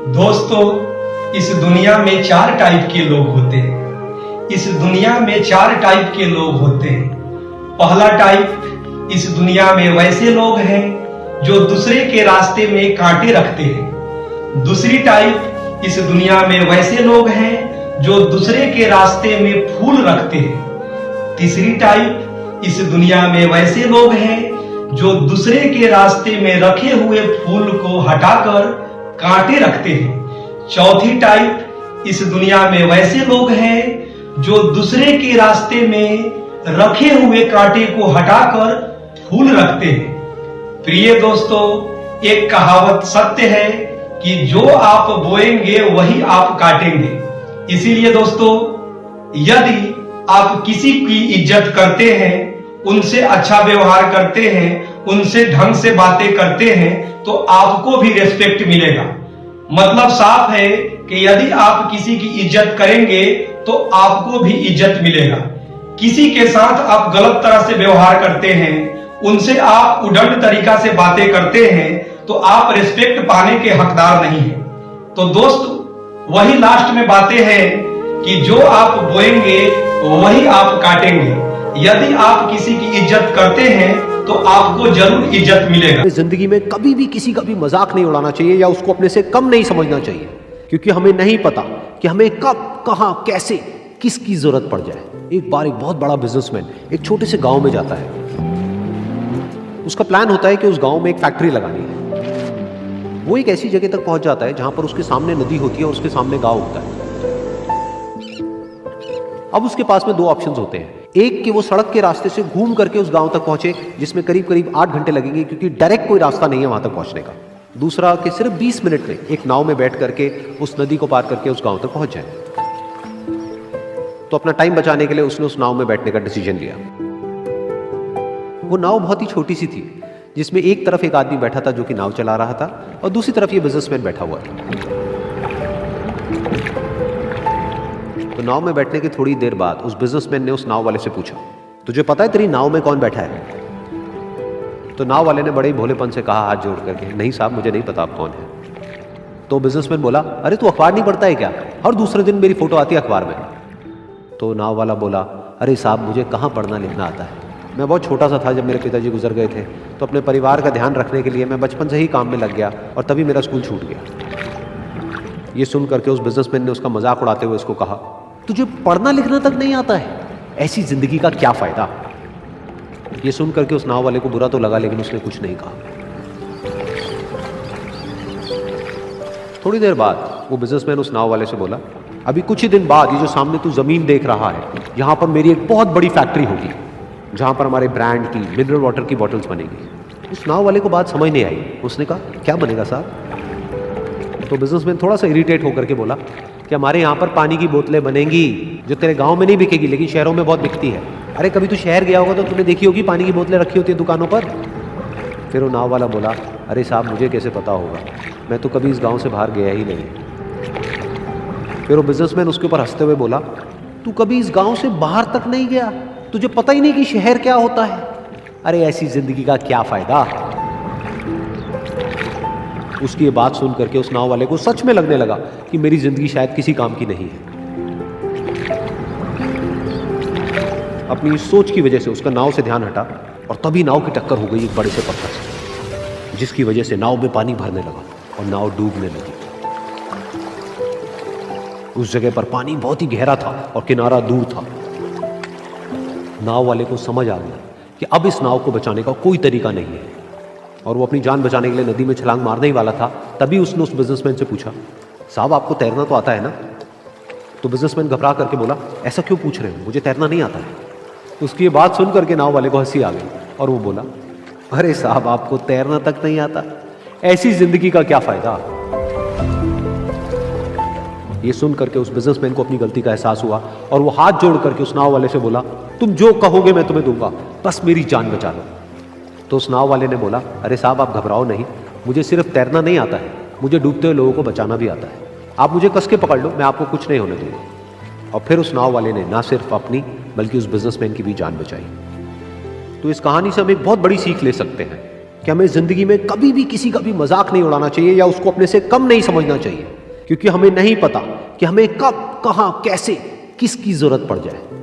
दोस्तों, इस दुनिया में चार टाइप के लोग होते हैं। इस दुनिया में चार टाइप के लोग होते हैं। पहला टाइप, इस दुनिया में वैसे लोग हैं जो दूसरे के रास्ते में कांटे रखते हैं। दूसरी टाइप, इस दुनिया में वैसे लोग हैं जो दूसरे के रास्ते में फूल रखते हैं। तीसरी टाइप, इस दुनिया में वैसे लोग हैं जो दूसरे के रास्ते में रखे हुए फूल को हटाकर कांटे रखते हैं। चौथी टाइप, इस दुनिया में वैसे लोग हैं जो दूसरे के रास्ते में रखे हुए कांटे को हटाकर फूल रखते हैं। प्रिय दोस्तों, एक कहावत सत्य है कि जो आप बोएंगे वही आप काटेंगे। इसीलिए दोस्तों, यदि आप किसी की इज्जत करते हैं, उनसे अच्छा व्यवहार करते हैं, उनसे ढंग से बातें करते हैं, तो आपको भी रेस्पेक्ट मिलेगा। मतलब साफ है कि यदि आप किसी की इज्जत करेंगे तो आपको भी इज्जत मिलेगा। किसी के साथ आप गलत तरह से व्यवहार करते हैं, उनसे आप उद्दंड तरीका से बातें करते हैं, तो आप रेस्पेक्ट पाने के हकदार नहीं हैं। तो दोस्त, वही लास्ट में बातें हैं कि जो आप बोएंगे वही आप काटेंगे। यदि आप किसी की इज्जत करते हैं तो आपको जरूर इज्जत मिलेगा। जिंदगी में कभी भी किसी का भी मजाक नहीं उड़ाना चाहिए या उसको अपने से कम नहीं समझना चाहिए, क्योंकि हमें नहीं पता कि हमें कब, कहां, कैसे, किसकी जरूरत पड़ जाए। एक बार एक बहुत बड़ा बिजनेसमैन एक छोटे से गांव में जाता है। उसका प्लान होता है कि उस गांव में एक फैक्ट्री लगानी है। वो एक ऐसी जगह तक पहुंच जाता है जहां पर उसके सामने नदी होती है और उसके सामने गांव होता है। अब उसके पास में दो ऑप्शंस होते हैं। एक कि वो सड़क के रास्ते से घूम करके उस गांव तक पहुंचे, जिसमें करीब करीब 8 घंटे लगेंगे, क्योंकि डायरेक्ट कोई रास्ता नहीं है वहां तक पहुंचने का। दूसरा कि सिर्फ 20 मिनट में एक नाव में बैठ करके उस नदी को पार करके उस गांव तक पहुंच जाए। तो अपना टाइम बचाने के लिए उसने उस नाव में बैठने का डिसीजन लिया। वो नाव बहुत ही छोटी सी थी, जिसमें एक तरफ एक आदमी बैठा था जो कि नाव चला रहा था, और दूसरी तरफ ये बिजनेसमैन बैठा हुआ था। तो नाव में बैठने की थोड़ी देर बाद उस बिजनेसमैन ने उस नाव वाले से पूछा, तुझे पता है तेरी नाव में कौन बैठा है? तो नाव वाले ने बड़े भोलेपन से कहा, हाथ जोड़ करके, नहीं साहब, मुझे नहीं पता आप कौन है। तो बिजनेसमैन बोला, अरे तू अखबार नहीं पढ़ता है क्या? हर दूसरे दिन मेरी फोटो आती है अखबार में। तो नाव वाला बोला, अरे साहब, मुझे कहाँ पढ़ना लिखना आता है। मैं बहुत छोटा सा था जब मेरे पिताजी गुजर गए थे, तो अपने परिवार का ध्यान रखने के लिए मैं बचपन से ही काम में लग गया और तभी मेरा स्कूल छूट गया। ये सुन करके उस बिजनेसमैन ने उसका मजाक उड़ाते हुए उसको कहा, तुझे पढ़ना लिखना तक नहीं आता है, ऐसी जिंदगी का क्या फायदा? ये सुन करके उस नाव वाले को बुरा तो लगा, लेकिन उसने कुछ नहीं कहा। थोड़ी देर बाद वो बिजनेसमैन उस नाव वाले से बोला, अभी कुछ ही दिन बाद ये जो सामने तू जमीन देख रहा है, यहां पर मेरी एक बहुत बड़ी फैक्ट्री होगी, जहां पर हमारे ब्रांड की मिनरल वाटर की बॉटल्स बनेगी। उस नाव वाले को बात समझ नहीं आई। उसने कहा, क्या बनेगा साहब? तो बिजनेसमैन थोड़ा सा इरिटेट होकर के बोला कि हमारे यहाँ पर पानी की बोतलें बनेंगी, जो तेरे गांव में नहीं बिकेगी लेकिन शहरों में बहुत बिकती है। अरे कभी तू शहर गया होगा तो तूने देखी होगी पानी की बोतलें रखी होती है दुकानों पर। फिर वो नाव वाला बोला, अरे साहब, मुझे कैसे पता होगा, मैं तो कभी इस गांव से बाहर गया ही नहीं। फिर वो बिजनेसमैन उसके ऊपर हंसते हुए बोला, तू कभी इस गांव से बाहर तक नहीं गया, तुझे पता ही नहीं कि शहर क्या होता है? अरे ऐसी जिंदगी का क्या फायदा? उसकी ये बात सुन करके उस नाव वाले को सच में लगने लगा कि मेरी जिंदगी शायद किसी काम की नहीं है। अपनी इस सोच की वजह से उसका नाव से ध्यान हटा और तभी नाव की टक्कर हो गई एक बड़े से पत्थर से, जिसकी वजह से नाव में पानी भरने लगा और नाव डूबने लगी। उस जगह पर पानी बहुत ही गहरा था और किनारा दूर था। नाव वाले को समझ आ गया कि अब इस नाव को बचाने का कोई तरीका नहीं है, और वो अपनी जान बचाने के लिए नदी में छलांग मारने ही वाला था। तभी उसने उस बिजनेसमैन से पूछा, साहब, आपको तैरना तो आता है ना? तो बिजनेसमैन घबरा करके बोला, ऐसा क्यों पूछ रहे हो, मुझे तैरना नहीं आता है। उसकी ये बात सुन करके नाव वाले को हंसी आ गई और वो बोला, अरे साहब, आपको तैरना तक नहीं आता, ऐसी जिंदगी का क्या फायदा? ये सुन करके उस बिजनेसमैन को अपनी गलती का एहसास हुआ और वो हाथ जोड़ करके उस नाव वाले से बोला, तुम जो कहोगे मैं तुम्हें दूंगा, बस मेरी जान बचा लो। तो उस नाव वाले ने बोला, अरे साहब, आप घबराओ नहीं, मुझे सिर्फ तैरना नहीं आता है, मुझे डूबते हुए लोगों को बचाना भी आता है। आप मुझे कस के पकड़ लो, मैं आपको कुछ नहीं होने दूंगा। और फिर उस नाव वाले ने ना सिर्फ अपनी बल्कि उस बिजनेसमैन की भी जान बचाई। तो इस कहानी से हम एक बहुत बड़ी सीख ले सकते हैं कि हमें जिंदगी में कभी भी किसी का भी मजाक नहीं उड़ाना चाहिए या उसको अपने से कम नहीं समझना चाहिए। क्योंकि हमें नहीं पता कि हमें कब, कहां, कैसे, किसकी जरूरत पड़ जाए।